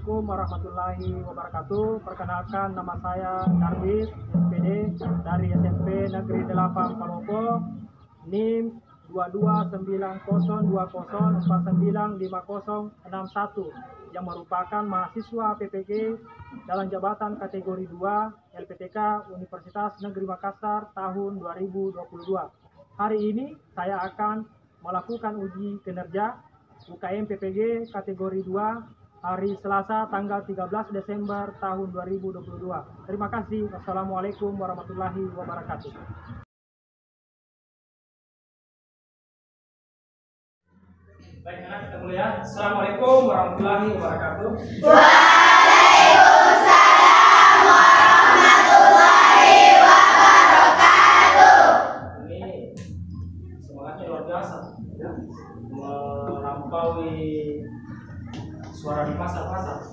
Assalamualaikum warahmatullahi wabarakatuh. Perkenalkan, nama saya Darwis, SPD dari SMP Negeri 8 Palopo, NIM 229020495061 yang merupakan mahasiswa PPG dalam jabatan kategori 2 LPTK Universitas Negeri Makassar tahun 2022. Hari ini saya akan melakukan uji kinerja UKM PPG kategori 2 hari Selasa tanggal 13 Desember tahun 2022. Terima kasih. Wassalamualaikum warahmatullahi wabarakatuh. Baik, anak kita mulai ya. Assalamualaikum warahmatullahi wabarakatuh. Waalaikumsalam warahmatullahi wabarakatuh. Ini semangatnya luar biasa ya. Melampaui suara di pasar-pasar.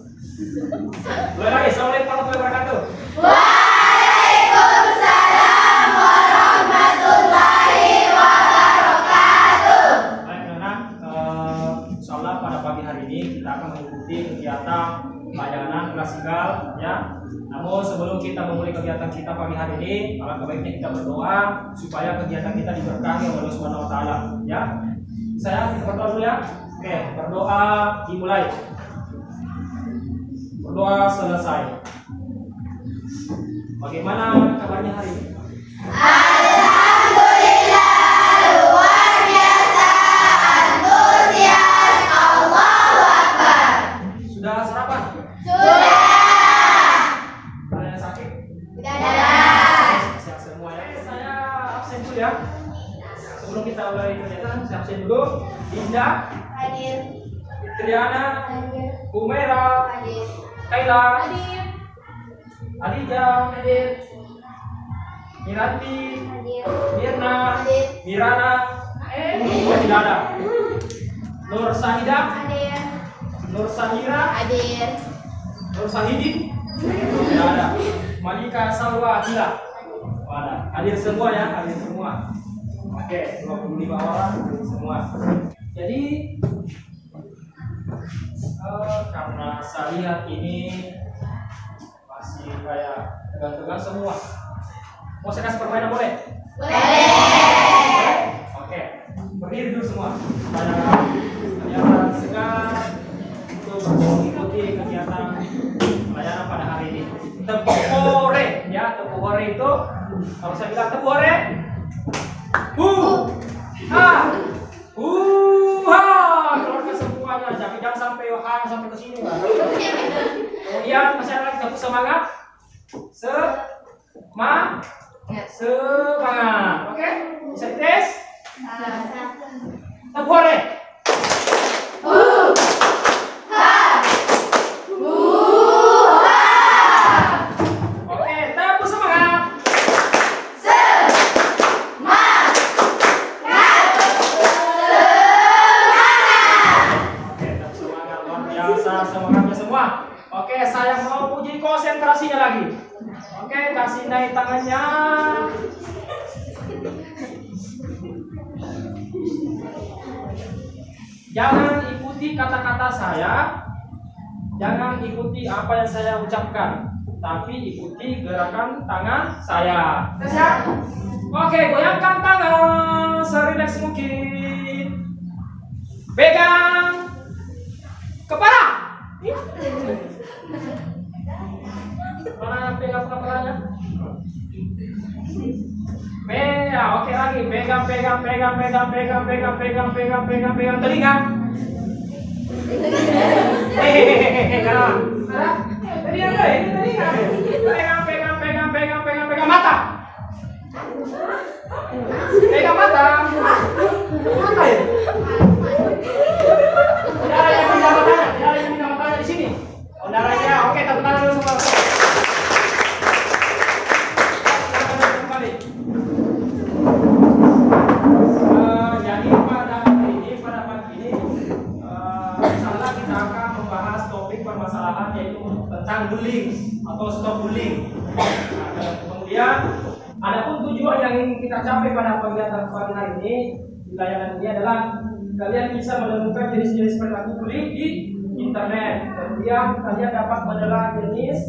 Mulai lagi. Assalamualaikum warahmatullahi wabarakatuh. Waalaikumsalam warahmatullahi wabarakatuh. Baik anak, insyaallah pada pagi hari ini kita akan mengikuti kegiatan pelayanan klasikal ya. Namun sebelum kita memulai kegiatan kita pagi hari ini, alangkah baiknya kita berdoa supaya kegiatan kita diberkahi oleh Allah Subhanahu wa taala ya. Kita berdoa dulu ya. Oke, berdoa dimulai. Berdoa selesai. Bagaimana kabarnya hari ini? Alhamdulillah, luar biasa, antusias, Allahu Akbar. Sudah sarapan? Sudah. Ada yang sakit? Sudah. Sehat semua ya. Saya absen dulu ya. Sebelum kita mulai kegiatan, saya absen dulu. Dinda, Hadir. Triana, Hadir. Humaira, Hadir. Kaila, Hadir. Adija, Hadir. Miranti, Hadir. Mirna, Hadir. Mirana, tidak ada. Nur Sahida, Hadir. Nur Sahira, Hadir. Nur Sahidi, tidak ada. Malika Salwa Atila, ada. Hadir semua ya, hadir semua. Oke, 25 orang hadir semua. Jadi karena saya lihat ini masih kayak tegang-tegang semua. Mau saya kasih permainan boleh? Boleh. Oke, berdiri dulu semua. Supaya kalian segar untuk mengikuti kegiatan pelayanan pada hari ini. Tepuk hore ya, tepuk hore itu kalau saya bilang tepuk hore, ha, keluarkan semuanya, jangan sampai sampai ke sini. Kemudian masyarakat tepuk semangat, semangat, oke? Bisa dites? Tepuk hore. Oke, tepuk semangat. Oke, tepuk semangat luar biasa, semangatnya semua. Oke, saya mau uji konsentrasinya lagi. Oke, kasih naik tangannya. Jangan ikuti kata-kata saya. Jangan ikuti apa yang saya ucapkan, tapi ikuti gerakan tangan saya. Siap? Oke, goyangkan tangan serileks mungkin. Pegang kepala. Mana yang pegang kepalanya? Oke lagi. Pegang telinga. Pegang mata. Pegang mata. Mata ya? Tidak ada yang pindah matanya di sini. Saudaranya, oke, tepuk tangan dulu semua. Kembali. Jadi pada pagi ini, insyaallah kita akan membahas topik permasalahan yaitu tentang bullying atau stop bullying. Kemudian, adapun tujuan yang ingin kita capai pada kegiatan pagi hari ini di layanan ini adalah kalian bisa menemukan jenis-jenis perilaku bullying di internet. Kemudian kalian dapat menelaah jenis,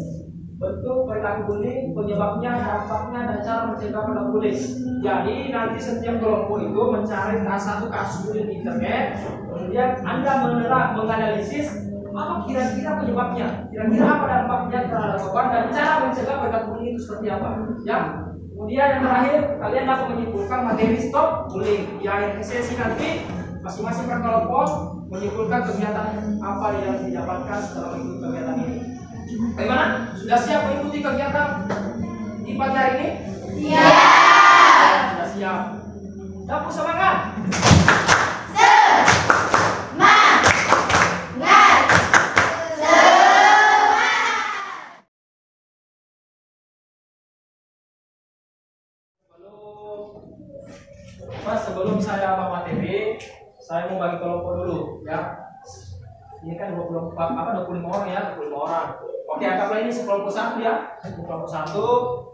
bentuk perilaku bullying, penyebabnya, dampaknya, dan cara mencegah perilaku bullying. Jadi nanti setiap kelompok itu mencari satu kasus bullying di internet, kemudian Anda menganalisis apa kira-kira penyebabnya, kira-kira apa dampaknya terhadap korban, dan cara mencegah perilaku bullying itu seperti apa. Ya. Kemudian yang terakhir, kalian dapat menyimpulkan materi stop bullying. Di akhir sesi nanti masing-masing per kelompok menyimpulkan kegiatan apa yang didapatkan setelah mengikuti kegiatan ini. Bagaimana? Sudah siap mengikuti kegiatan di pagi hari ini? Siap. Sudah siap. Dapur semangat. Sebelum saya memateri, saya mau bagi kelompok dulu, ya. Ini kan 25 orang ya, 25 orang. Oke, anggaplah ini sekelompok satu ya. Ini kelompok satu,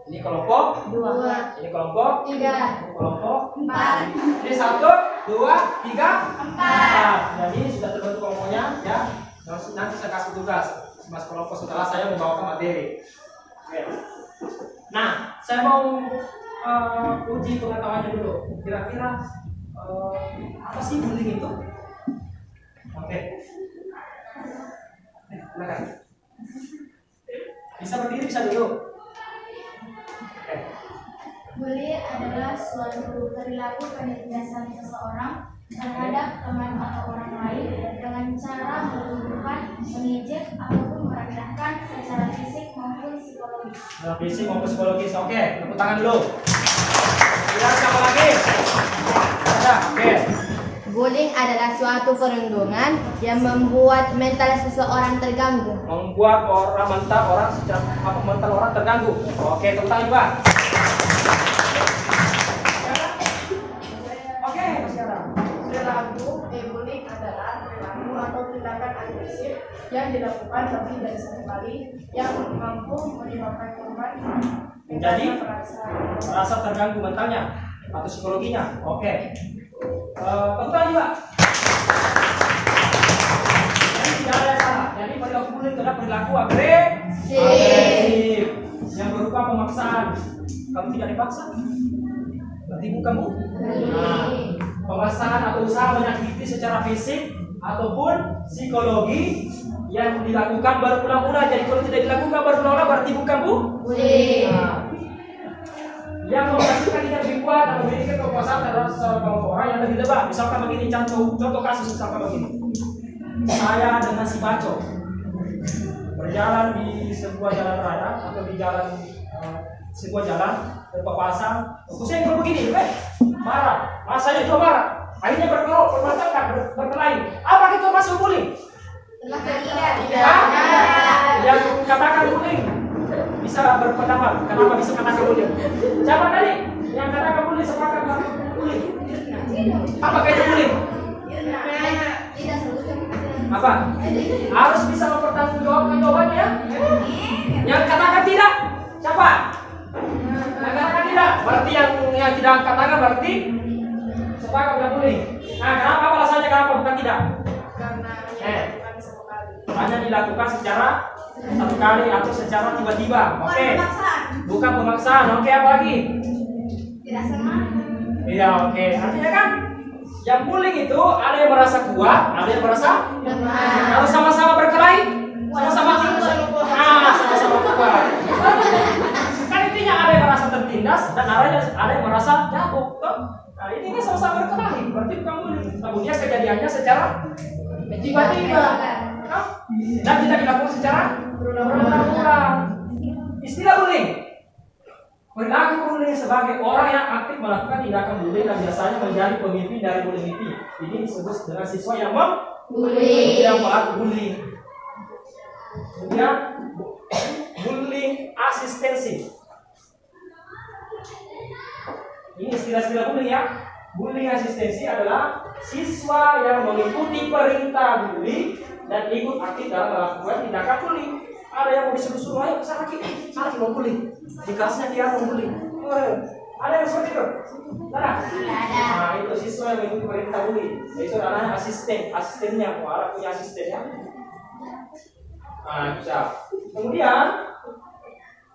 ini kelompok 2, ini kelompok 3, ini kelompok 4. ini 1, 2, 3, 4. Jadi sudah terbentuk kelompoknya ya. Nanti saya kasih tugas mas kelompok setelah saya membawakan materi. Oke. Nah, saya mau uji pengetahuannya dulu. Kira-kira apa sih bullying itu? Oke. Silakan. Bisa berdiri, bisa duduk. Oke. Bully adalah suatu perilaku penindasan seseorang terhadap teman atau orang lain dengan cara melumpuhkan, mengejek, ataupun merendahkan secara fisik maupun psikologis. Fisik maupun psikologis. Oke, tepuk tangan dulu. Ya, siapa lagi? Ada. Oke. Bullying adalah suatu perundungan yang membuat mental seseorang terganggu. Membuat mental orang terganggu. Oke, tepuk tangan juga. Oke, masih ada. Bullying adalah perilaku atau tindakan agresif yang dilakukan lebih dari satu kali yang mampu menyebabkan korban Menjadi merasa terganggu mentalnya atau psikologinya. Oke. Tepuk tangan juga. Jadi tidak ada yang salah. Jadi perilaku bullying adalah perilaku agresif yang berupa pemaksaan. Kalau tidak dipaksa, berarti bukan bu. Nah, pemaksaan atau usaha menyakiti secara fisik ataupun psikologi yang dilakukan berulang-ulang. Jadi kalau tidak dilakukan berulang-ulang berarti bukan bu. Nah, yang menghasilkan tidak dibuat dan memiliki kekuasaan terhadap seseorang kelompok orang yang lebih lebat. Misalkan begini, contoh kasus misalkan begini. Saya dengan si Baco berjalan di sebuah jalan raya atau di jalan sebuah jalan berpapasan. Saya kalau begini, marah. Masanya juga marah. Akhirnya berkelahi. Apa itu masuk bullying? Tidak. Yang katakan bullying bisa berpendapat. Kenapa bisa katakan bullying? Siapa tadi yang katakan bullying sepakat bullying? Apakah itu bullying? Apa? Harus bisa mempertanggungjawabkan jawabannya ya? Yang katakan tidak? Siapa? Yang katakan tidak? Berarti yang tidak katakan berarti sepakat bukan bullying. Nah, kenapa alasannya kenapa bukan tidak? karena dilakukan satu kali. Hanya dilakukan secara satu kali atau secara tiba-tiba. Oke. Bukan pemaksaan. Oke, apa lagi? Tidak sama. Iya, oke. Artinya kan yang bullying itu ada yang merasa kuat, ada yang merasa Lemah. kalau sama-sama berkelahi, sama-sama sama-sama kuat. Kan intinya ada yang merasa tertindas dan ada yang merasa jatuh. Nah, ini kan sama-sama berkelahi, berarti bukan bullying. Kemudian kejadiannya secara tiba-tiba. Dan tidak dilakukan secara berulang-ulang. Istilah bullying. Perilaku bullying sebagai orang yang aktif melakukan tindakan bullying dan biasanya menjadi pemimpin dari bullying itu. Ini disebut dengan siswa yang Bullying. yang pelaku bullying. Kemudian bullying asistensi. Ini istilah-istilah bullying ya. Bullying asistensi adalah siswa yang mengikuti perintah bully dan ikut aktif dalam melakukan tindakan bullying. Ada yang mau disuruh-suruh, ayo kesana lagi mau bullying. Di kelasnya dia mau bullying. Ada yang seperti itu? Ada. Nah, itu siswa yang mengikuti perintah bully. Itu namanya asistennya. Wah, punya asisten ya. Nah, bisa. Kemudian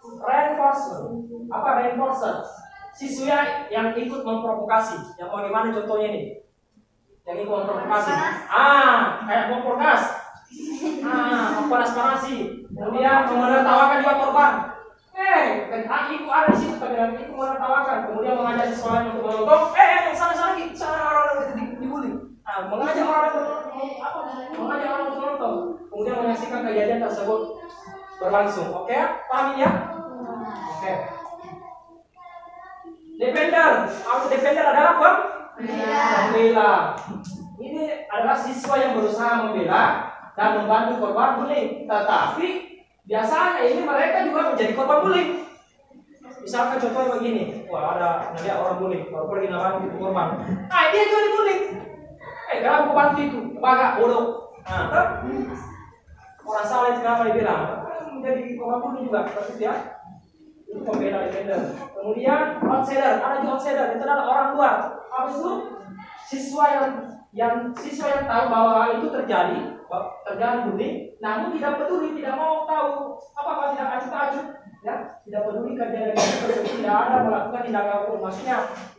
reinforcement. Apa reinforcer? Siswa yang ikut memprovokasi. Yang bagaimana contohnya ini? Yang ikut memprovokasi. Kayak kompor gas. Mempanas-panasi. Kemudian menertawakan juga korban. Ibu ada di situ, tapi ibu menertawakan. Kemudian mengajak seseorang untuk menonton. Sana orang dibully. Mengajak orang untuk menonton. Kemudian menyaksikan kejadian tersebut berlangsung. Oke, paham ya? Oke. Defender. Defender adalah pembela. Ini adalah siswa yang berusaha membela dan membantu korban bullying. Tetapi biasanya ini mereka juga menjadi korban bullying. Misalkan contohnya begini, ada orang bullying, baru pergi nawan itu korban. Dia juga dibullying. Kenapa aku bantu itu? Baga, bodoh. Orang salah itu kenapa dibilang? Menjadi korban bullying juga, berarti ya. Itu pembela defender. Kemudian outsider, ada juga outsider, itu adalah orang luar. Apa itu? Siswa yang tahu bahwa hal itu terjadi bullying, namun tidak peduli, tidak mau tahu apa tidak acuh-acuh, ya, tidak peduli kejadian tersebut, tidak ada melakukan tindakan hukum. Maksudnya,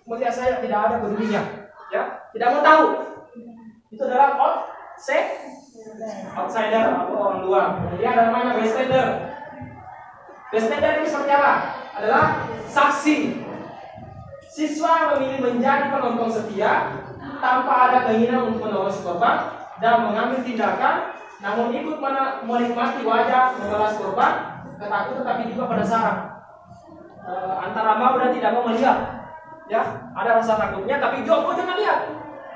melihat saya tidak ada pedulinya, ya, tidak mau tahu. Itu adalah outsider atau orang luar. Kemudian ada namanya bystander. Bystander ini seperti apa? Adalah saksi. Siswa memilih menjadi penonton setia tanpa ada keinginan untuk menolong si korban dan mengambil tindakan, namun ikut menikmati wajah membalas korban, ketakutan tapi juga penasaran. Antara mau dan tidak mau melihat, ya, ada rasa takutnya tapi juga jangan lihat.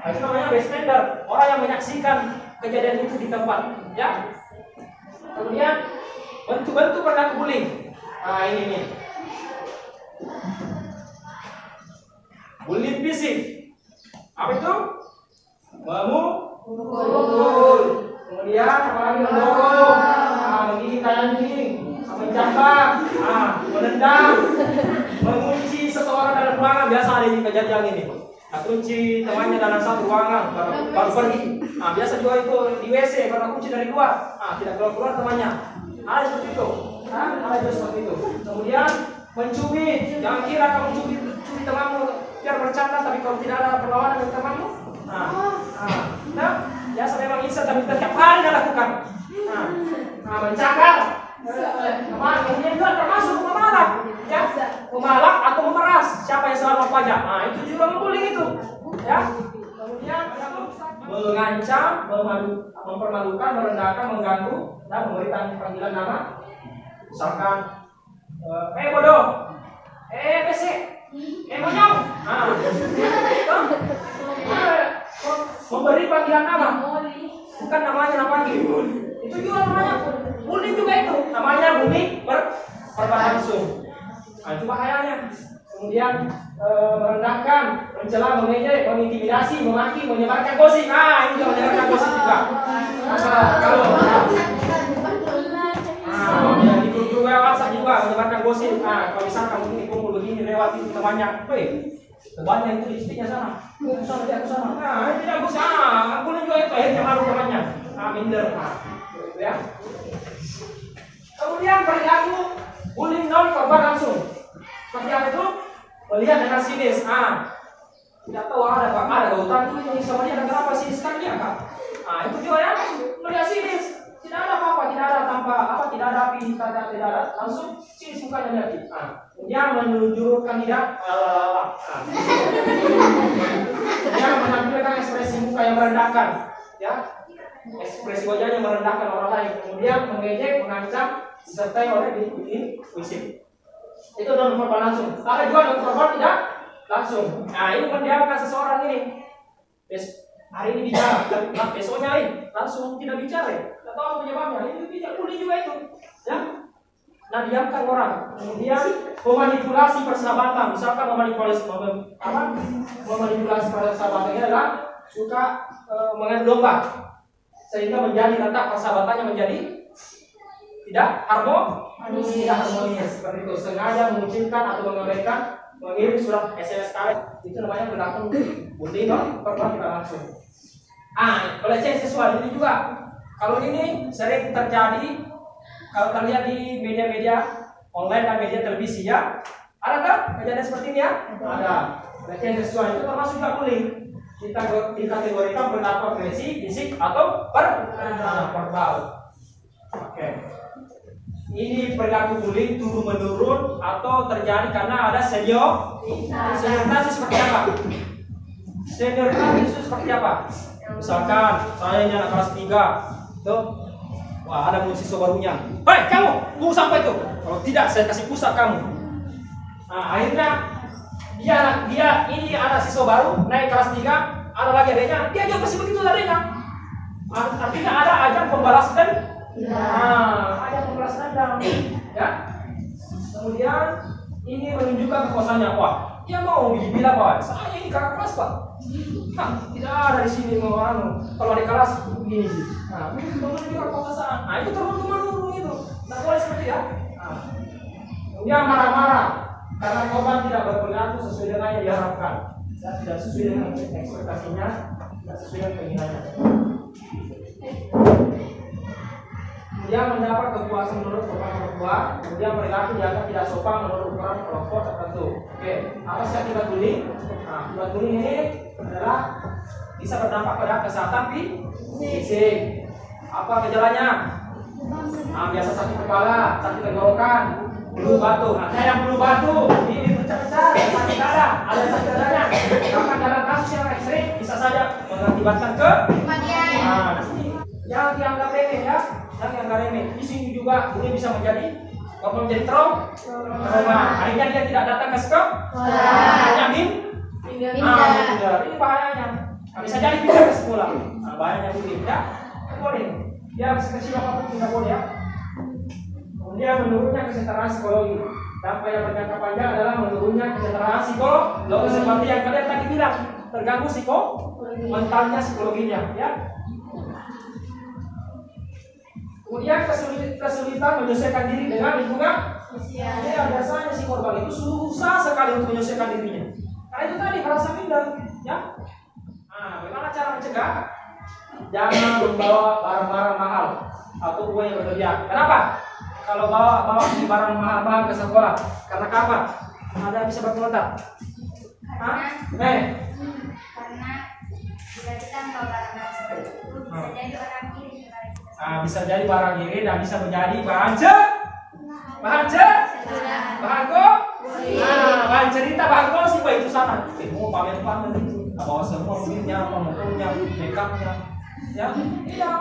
Itu namanya bystander, orang yang menyaksikan kejadian itu di tempat, ya. Kemudian bentuk-bentuk perilaku bullying. Ini nih. Bullying fisik. Apa itu? Memukul. Kemudian apalagi mendorong, menggigit anjing, menjambak, menendang, mengunci seseorang dalam ruangan. Biasa ada di kejadian ini. Kunci temannya dalam satu ruangan baru pergi. Biasa juga itu di WC karena kunci dari luar. Tidak keluar temannya. Ada seperti itu. Ada juga seperti itu. Kemudian mencubit. Jangan kira kamu cubit temanmu biar bercanda, tapi kalau tidak ada perlawanan dari temanmu, biasa memang instan tapi setiap hari dia lakukan. Mencakar. Kemudian juga termasuk memalak, ya, memalak atau memeras. Siapa yang selalu pajak? Itu juga membuli itu, ya. Kemudian ada mengancam, mempermalukan, merendahkan, mengganggu, dan memberikan panggilan nama. Misalkan, bodoh, besek, monyong. Memberi panggilan nama, bukan namanya itu juga namanya bullying juga itu, namanya bullying berlangsung. Itu bahayanya. Kemudian merendahkan, mencela, mengejek, mengintimidasi, memaki, menyebarkan gosip. Ini juga menyebarkan gosip juga. Kalau di grup WhatsApp juga menyebarkan gosip. Kalau misalkan mungkin kumpul begini lewat itu temannya, temannya itu di istrinya sana. Aku sana. Tidak bisa. Bullying juga itu akhirnya malu temannya. Minder. Ya. Kemudian perilaku bullying non verbal langsung. Seperti apa itu? Melihat dengan sinis. Tidak tahu ada hutan itu yang sama dia, kenapa sinis kan dia kan? Itu juga ya. Melihat sinis. Tidak ada apa-apa, tidak ada tidak ada api, tidak ada langsung sinis mukanya lihat. Kemudian menunjukkan lidah. Dia menampilkan ekspresi muka yang merendahkan, ya. Ekspresi wajahnya merendahkan orang lain, kemudian mengejek, mengancam, disertai oleh fisik. Itu non verbal langsung. Ada juga non verbal tidak langsung. Ini mendiamkan seseorang ini. Hari ini bicara, besoknya langsung tidak bicara. Tidak tahu penyebabnya. Ini tidak boleh juga itu, ya. Diamkan orang. Kemudian memanipulasi persahabatan. Misalkan memanipulasi persahabatan ini adalah suka mengadu domba. Sehingga menjadi letak persahabatannya menjadi tidak harmonis seperti itu. Sengaja mengucilkan atau mengabaikan, mengirim surat SMS kalian, itu namanya perilaku bullying verbal tidak langsung. Pelecehan seksual ini juga. Kalau ini sering terjadi kalau terlihat di media-media online dan media televisi ya. Adakah kejadian seperti ini ya? Ada. Berarti yang sesuai itu termasuk juga bullying. Kita dikategorikan berupa agresi, fisik atau verbal. Oke. Ini perilaku bullying turun menurun atau terjadi karena ada senioritas seperti apa? Senioritas itu seperti apa? Misalkan saya ini anak kelas 3, tuh, wah ada mahasiswa barunya. Hei kamu, tunggu sampai tuh. Kalau tidak saya kasih pusat kamu. Nah akhirnya dia ini ada siswa baru naik kelas 3, ada lagi adanya, dia juga kasih begitu adanya. Artinya ada ajang pembalas dendam. Ada pembalas dendam, ya. Kemudian ini menunjukkan kekuasaannya, wah, dia mau dibilang bahwa saya ini kakak kelas pak. Tidak ada di sini mau kalau di kelas begini. Nah, menunjukkan kekuasaan. Nah, itu turun itu. Tidak boleh seperti ya. Kemudian marah-marah karena korban tidak berperilaku sesuai dengan yang diharapkan. Dan tidak sesuai dengan ekspektasinya, tidak sesuai dengan keinginannya. Kemudian mendapat kepuasan menurut orang tua, kemudian perilaku dianggap tidak sopan menurut ukuran kelompok tertentu. Oke, apa sih akibat bullying? Nah, akibat bullying ini adalah bisa berdampak pada kesehatan fisik. Apa gejalanya? Nah, biasa sakit kepala, sakit tenggorokan, bulu batu. Nah, saya yang bulu batu, ini pecah-pecah, sakit dada, ada sakit dadanya. Bahkan dalam kasus yang ekstrim bisa saja mengakibatkan kematian. Nah, yang dianggap remeh ya. Yang enggak remeh, di sini juga ini bisa menjadi trauma. Akhirnya dia tidak datang ke sekolah. Hanya pindah. Ini bahayanya. Bisa jadi pindah ke sekolah. Nah, bahayanya begini ya. Boleh. Dia sekecil apapun tidak boleh ya. Kemudian menurunnya kesetaraan psikologi. Dampak yang berjangka panjang adalah menurunnya kesetaraan psikologi seperti yang kalian tadi bilang, terganggu mentalnya, psikologinya ya. Kemudian kesulitan menyesuaikan diri dengan lingkungan sosial. Ya, biasanya si korban itu susah sekali untuk menyesuaikan dirinya. Karena itu tadi merasa minder, ya. Nah, bagaimana cara mencegah? Jangan membawa barang-barang mahal atau uang yang berlebihan. Kenapa? Kalau bawa barang mahal ke sekolah, karena apa? Ada yang bisa berkomentar? Karena bila kita membawa barang seperti itu bisa jadi orang kiri. Bisa jadi barang iri dan bisa menjadi bahan cerita, bahan gosip itu sana. Mau pamer itu, bawa semua mobilnya, motornya, makeupnya, ya, iya,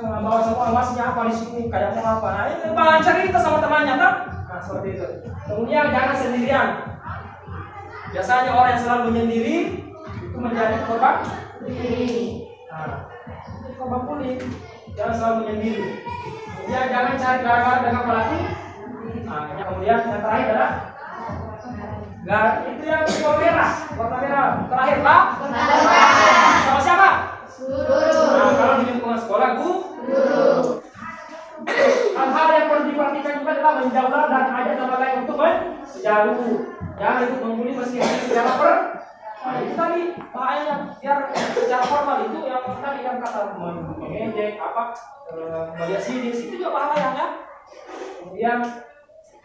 bawa semua emasnya apa di sini, kayak mau apa, nah ini bahan cerita sama temannya, kan? Nah seperti itu. Kemudian jangan sendirian. Biasanya orang yang selalu menyendiri itu menjadi korban. Nah, korban bullying. Jangan selalu menyendiri. Kemudian jangan cari gara-gara dengan pelaku. Nah, kemudian yang terakhir adalah itu yang warna merah. Terakhir lah. Sama siapa? Guru. Nah, kalau di lingkungan sekolah guru. Hal-hal yang perlu diperhatikan juga adalah menjauhlah dan ajak teman lain untuk menjauh. Jangan ikut membuli meski hanya secara Nah, itu tadi bahayanya. Biar secara formal itu yang tadi yang kata mengejek melihat sinis itu juga bahaya ya. Kemudian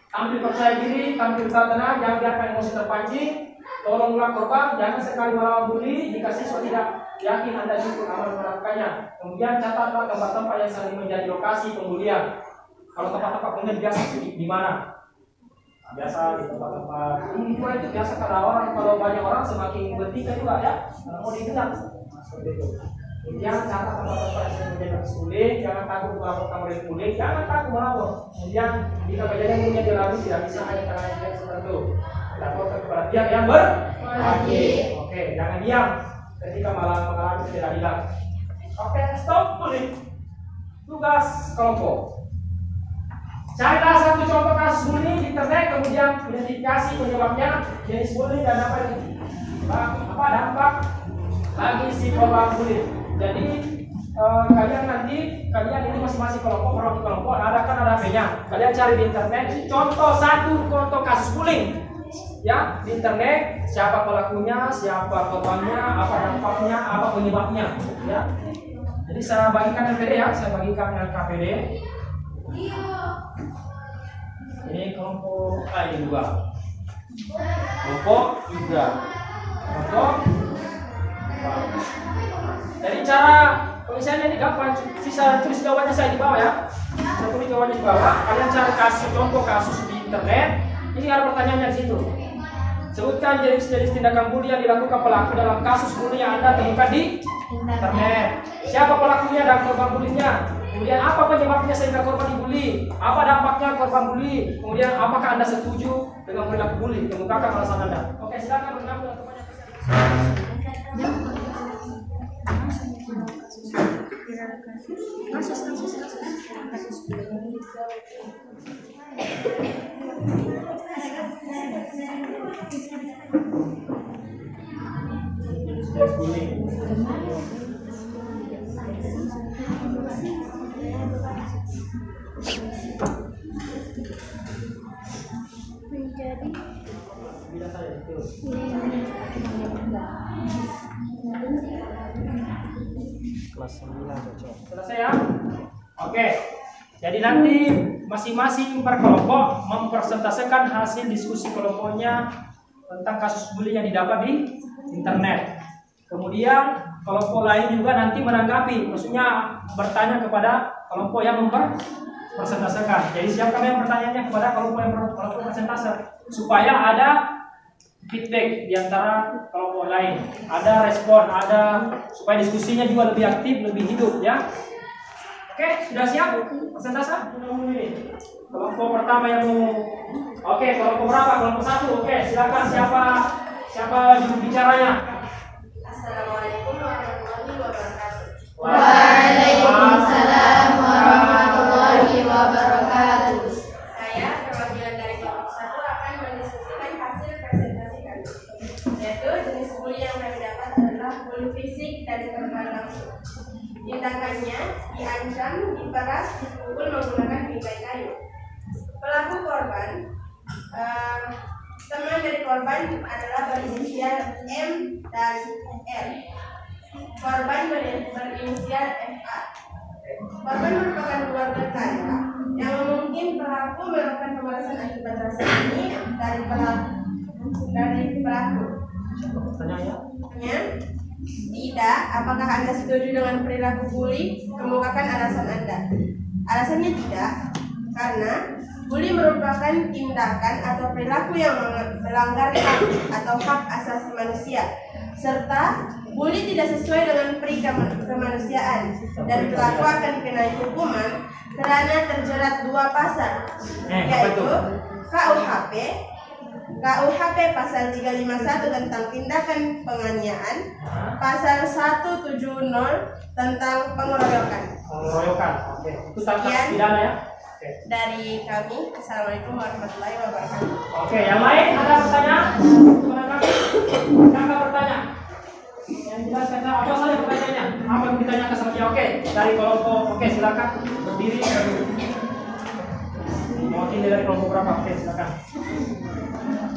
tampil percaya diri, tampil tenang, jangan biarkan emosi terpancing. Tolonglah korban, jangan sekali melawan bully jika siswa tidak yakin Anda cukup aman melakukannya. Kemudian catatlah tempat-tempat yang sering menjadi lokasi pembulian. Kalau tempat-tempat pembulian biasa di mana? Biasa di tempat-tempat ini juga itu biasa kalau banyak orang semakin bertiga juga ya, mau dikenal seperti itu. Kemudian catat tempat-tempat yang menjadi bullying, jangan takut melaporkan mereka bullying, jangan takut melapor. Kemudian jika kejadian punya dilalui tidak bisa hanya karena yang tertentu, laporkan kepada pihak yang berwajib. Oke, jangan diam ketika malah mengalami ketidakadilan. Oke, stop bullying. Tugas kelompok. Carilah satu contoh kasus bullying di internet, kemudian identifikasi penyebabnya, jenis bullying dan apa dampak bagi si korban bullying. Jadi kalian ini masing-masing kelompok ada HP-nya. Kalian cari di internet contoh kasus bullying ya di internet, siapa pelakunya, siapa korbannya, apa dampaknya, apa penyebabnya ya. Jadi saya bagikan LPD ya, saya bagikan LKPD. Ini kelompok ini 2. Kelompok 3. Kelompok 4. Jadi cara misalnya ini gampang, sisa tulis jawabannya saya di bawah ya. Saya tulis jawabannya di bawah. Kalian cari contoh kasus di internet. Ini ada pertanyaannya di situ. Sebutkan jenis-jenis tindakan bully yang dilakukan pelaku dalam kasus bully yang Anda temukan di internet. Siapa pelakunya dan korban bulinya? Kemudian apa penyebabnya sehingga korban dibully? Apa dampaknya korban bully? Kemudian apakah Anda setuju dengan perilaku bully? Kemukakan alasan Anda. Oke, silakan bergabung untuk banyak. Kelas 9 cocok. Selesai ya? Oke. Jadi nanti masing-masing per kelompok mempresentasikan hasil diskusi kelompoknya tentang kasus bully yang didapat di internet. Kemudian kelompok lain juga nanti menanggapi, maksudnya bertanya kepada kelompok yang mempresentasikan. Jadi siapkan yang pertanyaannya kepada kelompok yang presentasi supaya ada feedback di antara kelompok lain, ada respon, ada supaya diskusinya juga lebih aktif, lebih hidup ya. Oke, sudah siap presentasi? Kelompok pertama yang mau. Oke, kelompok berapa? Kelompok 1. Oke, silakan siapa juru bicaranya? Assalamualaikum warahmatullahi wabarakatuh. Waalaikumsalam warahmatullahi wabarakatuh. Saya perwakilan dari kelompok 1 akan mendiskusikan hasil presentasi kami, yaitu jenis bully yang kami dapat adalah bully fisik dan verbal langsung. Tindakannya diancam, diperas, dipukul menggunakan bingkai kayu. Pelaku korban, teman dari korban adalah berinisial M dan R. Korban berinisial FA. Korban merupakan keluarga kaya yang mungkin pelaku melakukan pemerasan akibat rasa ini dari pelaku. Pertanyaan? Tidak. Apakah Anda setuju dengan perilaku bully? Kemukakan alasan Anda. Alasannya tidak, karena bully merupakan tindakan atau perilaku yang melanggar hak atau hak asasi manusia, serta bully tidak sesuai dengan peri kemanusiaan dan pelaku akan dikenai hukuman karena terjerat 2 pasal, yaitu KUHP pasal 351 tentang tindakan penganiayaan, pasal 170 tentang pengeroyokan. Oke. Itu tentang pidana ya. Oke. Dari kami, Assalamualaikum warahmatullahi wabarakatuh. Oke, yang lain ada pertanyaan? Siapa bertanya? Yang jelaskan apa saja pertanyaannya? Apa yang ditanyakan sama dia? Oke, dari kelompok. Oke, silakan berdiri. Mewakili dari kelompok berapa? Oke, silakan.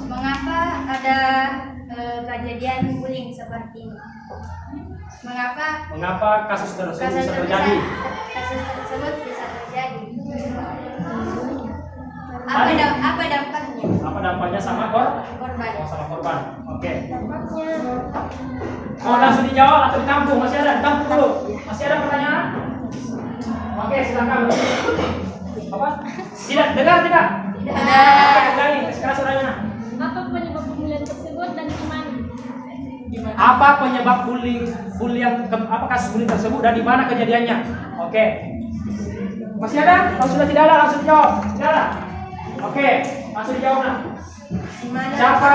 Mengapa ada kejadian bullying seperti ini? Mengapa kasus tersebut bisa terjadi? Kasus tersebut bisa terjadi. Tadi. Apa dampaknya? Apa dampaknya sama korban? Korban. Sama korban. Oke. Mau langsung dijawab atau ditampung? Masih ada? Ditampung dulu. Masih ada pertanyaan? Oke, silakan. Apa? Tidak, dengar tidak? Tidak. Ulangi, sekarang suaranya. Apa penyebab pembulian tersebut dan di mana? Apa penyebab apa kasus bullying tersebut dan di mana kejadiannya? Oke. Masih ada? Kalau sudah tidak ada langsung dijawab. Tidak ada? Oke, langsung dijawab nah. Siapa?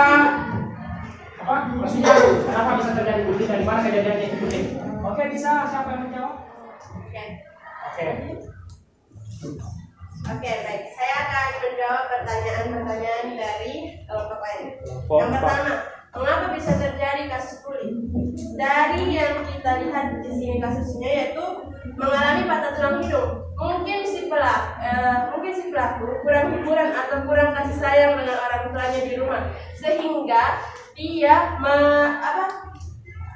Apa? Maksudnya kenapa bisa terjadi bullying dan di mana kejadiannya itu bullying? Oke, bisa siapa yang menjawab? Oke, baik. Saya akan menjawab pertanyaan-pertanyaan dari kelompok lain. Yang pertama, mengapa bisa terjadi kasus bullying? Dari yang kita lihat di sini kasusnya yaitu mengalami patah tulang hidung. Mungkin si pelaku kurang hiburan atau kurang kasih sayang dengan orang tuanya di rumah, sehingga dia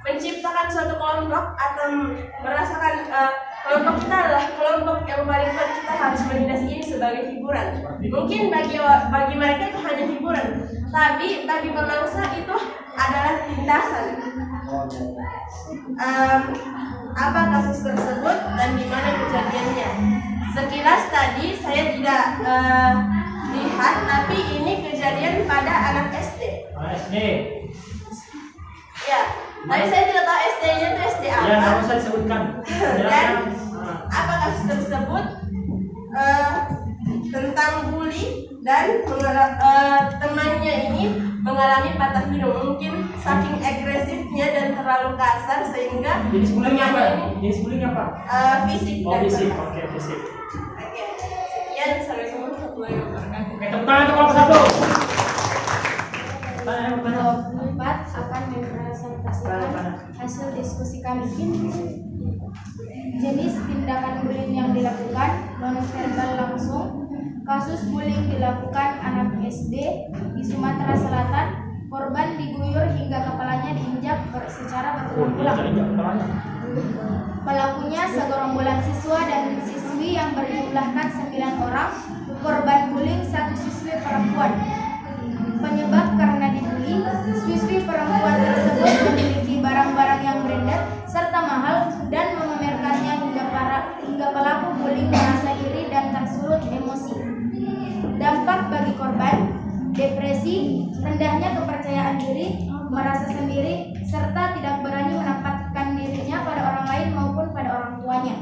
menciptakan suatu kelompok atau merasakan kelompok kita adalah kelompok yang paling kuat, kita harus menindas ini sebagai hiburan. Mungkin bagi mereka itu hanya hiburan, tapi bagi pemangsa itu adalah tindasan. Apa kasus tersebut dan di mana kejadiannya? Sekilas tadi saya tidak lihat, tapi ini kejadian pada anak SD. SD. Ya, tapi saya tidak tahu SD-nya itu SD apa. Ya, nggak usah disebutkan. Dan apa kasus tersebut tentang bully dan temannya ini mengalami patah hidung, mungkin saking agresifnya dan terlalu kasar sehingga Jenis bullyingnya apa? temannya ini Jenis bullying apa? fisik Oh, dan fisik. verbal. Oke, fisik. Oke, sekian, assalamualaikum warahmatullahi wabarakatuh. Oke, tepuk tangan untuk kelompok 1. Tanya. 24 akan mempresentasikan hasil diskusi kami. Jenis tindakan bullying yang dilakukan, non-verbal langsung. Kasus bullying dilakukan anak SD di Sumatera Selatan. Korban diguyur hingga kepalanya diinjak secara berulang-ulang. Pelakunya segerombolan siswa dan siswi yang berjumlahkan 9 orang. Korban bullying 1 siswi perempuan. Penyebab karena dibully, siswi perempuan tersebut memiliki barang-barang yang branded serta mahal dan memamerkannya hingga pelaku bullying merasa iri dan tersulut emosi. Dampak bagi korban, depresi, rendahnya kepercayaan diri, merasa sendiri, serta tidak berani menampakkan dirinya pada orang lain maupun pada orang tuanya.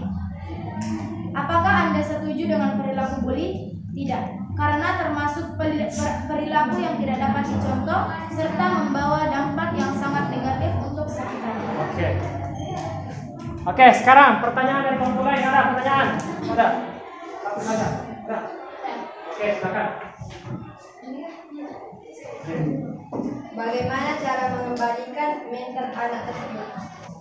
Apakah Anda setuju dengan perilaku bully? Tidak. Karena termasuk perilaku yang tidak dapat dicontoh serta membawa dampak yang sangat negatif untuk sekitarnya. Oke, sekarang pertanyaan dari kelompok lain. Ada pertanyaan? Ada? Satu saja. Ada? Oke, silakan. Bagaimana cara mengembalikan mental anak tersebut?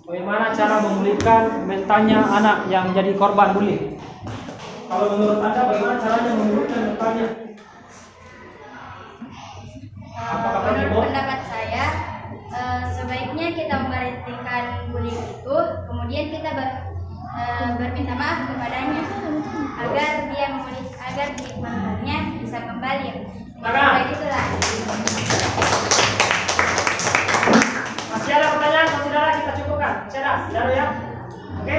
Bagaimana cara memulihkan mentalnya anak yang jadi korban bullying? Kalau menurut Anda bagaimana caranya memulihkan mentalnya? Menurut pendapat saya, sebaiknya kita memberhentikan bullying itu, kemudian kita berminta maaf kepadanya agar dia agar mentalnya bisa kembali. Begitulah. Masih ada pertanyaan? Saudara, kita cukupkan. Masih ada? Tidak ada ya? Oke.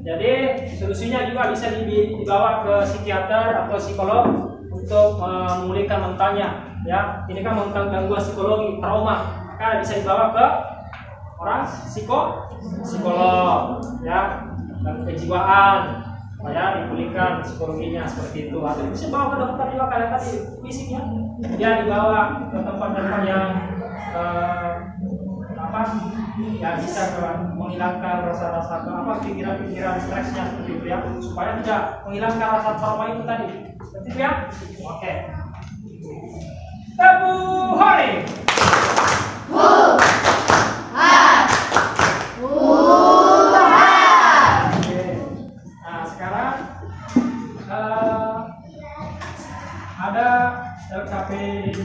Jadi solusinya juga bisa dibawa ke psikiater atau psikolog untuk memulihkan mentalnya. Ya, ini kan gangguan psikologi, trauma, maka bisa dibawa ke orang psikolog, ya, dan kejiwaan, ya, dipulihkan psikologinya seperti itu. Atau bisa bawa ke dokter juga kalian tadi fisiknya, dia dibawa ke tempat-tempat yang ya bisa menghilangkan rasa-rasa pikiran-pikiran stresnya seperti itu ya, supaya tidak menghilangkan rasa trauma itu tadi, seperti itu ya. Oke. Tabu hari. Nah, sekarang ada LKP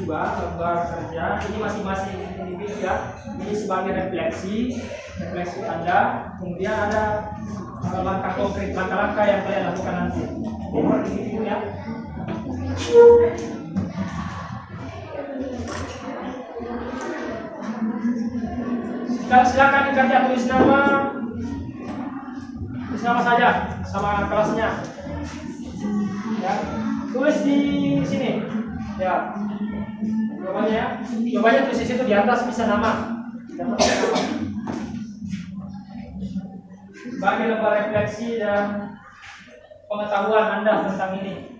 2 lembar kerja. Ini masing-masing individu ya. Ini sebagai refleksi Anda. Kemudian ada langkah konkret, langkah-langkah yang kalian lakukan nanti. Ini ya. Silakan dikerja, tulis nama saja sama kelasnya. Ya, tulis di sini. Ya, jawabannya tulis di situ, di atas bisa nama. Sebagai lembar refleksi dan pengetahuan Anda tentang ini.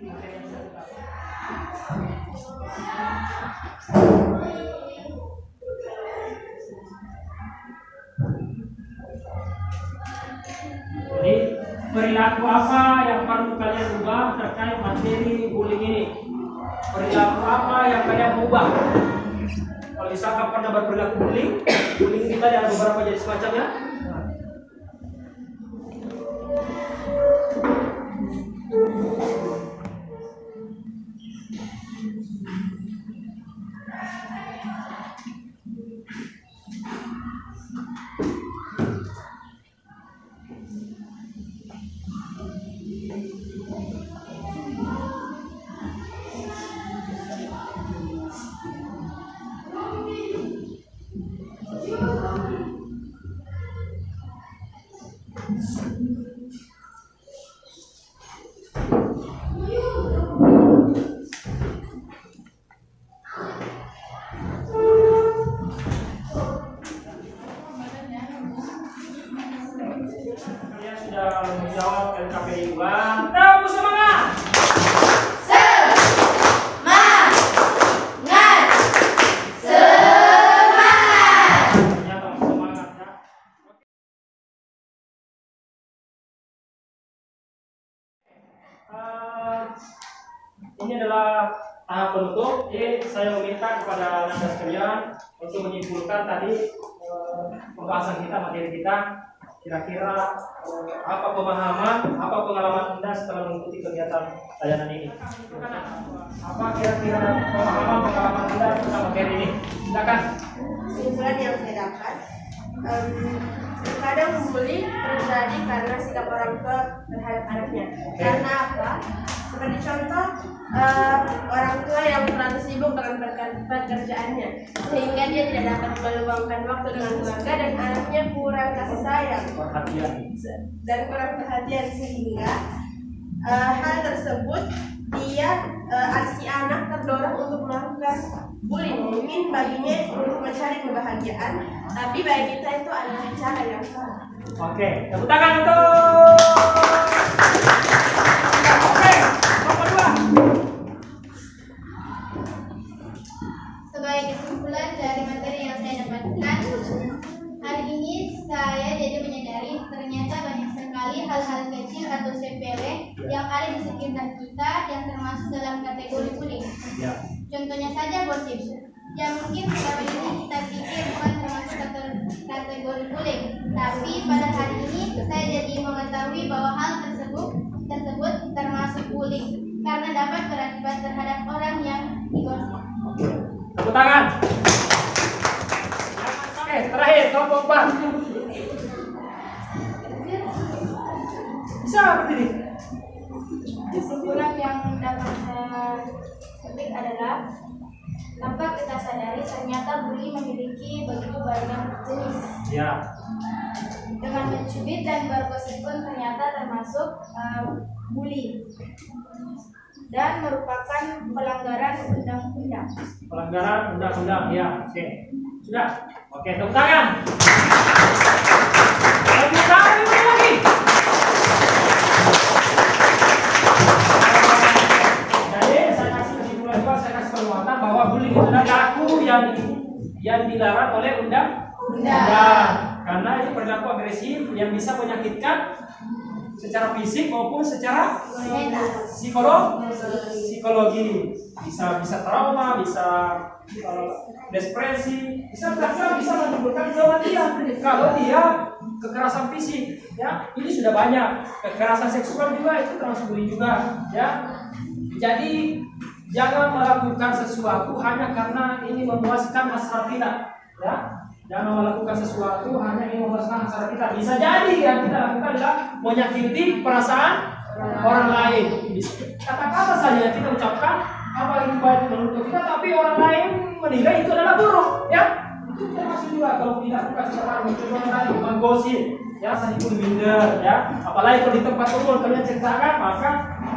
Jadi perilaku apa yang perlu kalian ubah terkait materi bullying ini? Perilaku apa yang kalian ubah? Kalau misalkan pernah berperilaku bullying kita ada beberapa jenis macamnya. menutup, jadi saya meminta kepada Anda sekalian untuk menyimpulkan tadi pembahasan kita, materi kita. Kira-kira apa pemahaman, apa pengalaman Anda setelah mengikuti kegiatan layanan ini? Apa kira-kira pengalaman Anda tentang materi ini? Silakan. Kesimpulan yang saya dapat, terkadang membuli terjadi karena sikap orang tua terhadap anaknya. Karena apa? Seperti contoh, orang tua yang terlalu sibuk dengan pekerjaannya, sehingga dia tidak dapat meluangkan waktu dengan keluarga dan anaknya kurang kasih sayang dan kurang perhatian, sehingga hal tersebut si anak terdorong untuk melakukan bullying. Mungkin baginya untuk mencari kebahagiaan, tapi bagi kita itu adalah cara yang salah. Oke, tepuk tangan untuk. Oke, nomor 2. Sebagai kesimpulan dari materi yang saya dapatkan, hari ini saya jadi menyadari ternyata banyak sekali hal-hal kecil atau sepele yang ada di sekitar kita yang termasuk dalam kategori bullying. Contohnya saja gosip, yang mungkin selama ini kita pikir bukan termasuk kategori bullying, tapi pada hari ini saya jadi mengetahui bahwa hal tersebut termasuk bullying karena dapat berakibat terhadap orang yang digosip. Tepuk tangan. Oke, terakhir kelompok 4. Bisa berdiri. Kesimpulan yang dapat saya petik adalah tanpa kita sadari ternyata bully memiliki begitu banyak jenis. Ya. Dengan mencubit dan bergosip pun ternyata termasuk bully dan merupakan pelanggaran undang-undang. Pelanggaran undang-undang, ya. Oke. Sudah. Oke, tepuk tangan. Tepuk tangan lagi. Jadi saya kasih kesimpulan juga, saya kasih penguatan bahwa bullying itu adalah perilaku yang dilarang oleh undang-undang. Karena itu perilaku agresif yang bisa menyakitkan secara fisik maupun secara psikologi. Bisa trauma, bisa depresi, bisa menimbulkan kematian kalau dia kekerasan fisik, ya. Ini sudah banyak. Kekerasan seksual juga itu termasuk bullying juga, ya. Jadi jangan melakukan sesuatu hanya karena ini memuaskan hasrat kita, ya. Jangan melakukan sesuatu hanya ingin memuaskan hasrat kita. Bisa jadi yang kita lakukan adalah menyakiti perasaan orang lain. Kata-kata saja kita ucapkan apa itu baik menurut kita, tapi orang lain menilai itu adalah buruk, ya. Itu termasuk juga kalau dilakukan secara menggosip, ya, saling minder, ya. Apalagi kalau di tempat umum kalian ceritakan, maka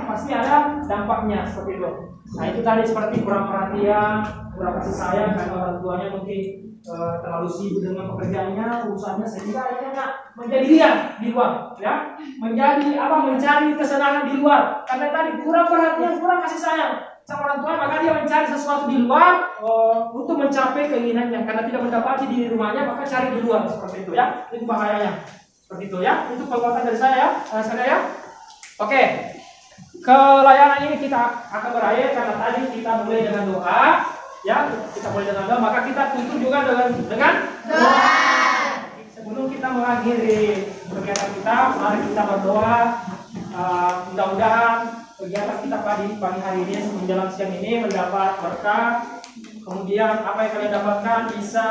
pasti ada dampaknya seperti itu. Nah, itu tadi seperti kurang perhatian, kurang kasih sayang karena orang tuanya mungkin terlalu sibuk dengan pekerjaannya, urusannya, sehingga akhirnya menjadi liar di luar, ya, mencari kesenangan di luar karena tadi kurang perhatian, kurang kasih sayang sama orang tua, maka dia mencari sesuatu di luar untuk mencapai keinginannya karena tidak mendapati di rumahnya, maka cari di luar seperti itu, ya. Itu bahayanya seperti itu, ya. Itu penguatan dari saya, ya. Oke, ke layanan ini kita akan berakhir karena tadi kita mulai dengan doa. Ya, kita mulai dengan doa, maka kita tutup juga dengan doa. Sebelum kita mengakhiri kegiatan kita, mari kita berdoa. Mudah-mudahan kegiatan kita pagi hari ini menjelang siang ini mendapat berkah. Kemudian apa yang kalian dapatkan bisa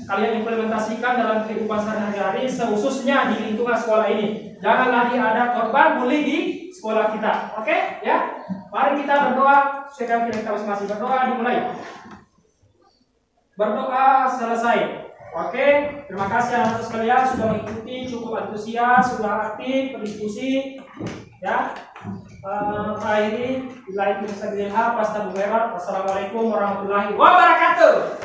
kalian implementasikan dalam kehidupan sehari-hari, khususnya di lingkungan sekolah ini. Jangan lagi ada korban bullying di sekolah kita. Oke, ya? Mari kita berdoa. Sekarang kita masing-masing berdoa, dimulai. Berdoa selesai. Oke, terima kasih anak-anak sekalian sudah mengikuti, cukup antusias, sudah aktif berdiskusi, ya. Akhiri, bila itu bisa dilihat, Assalamualaikum warahmatullahi wabarakatuh.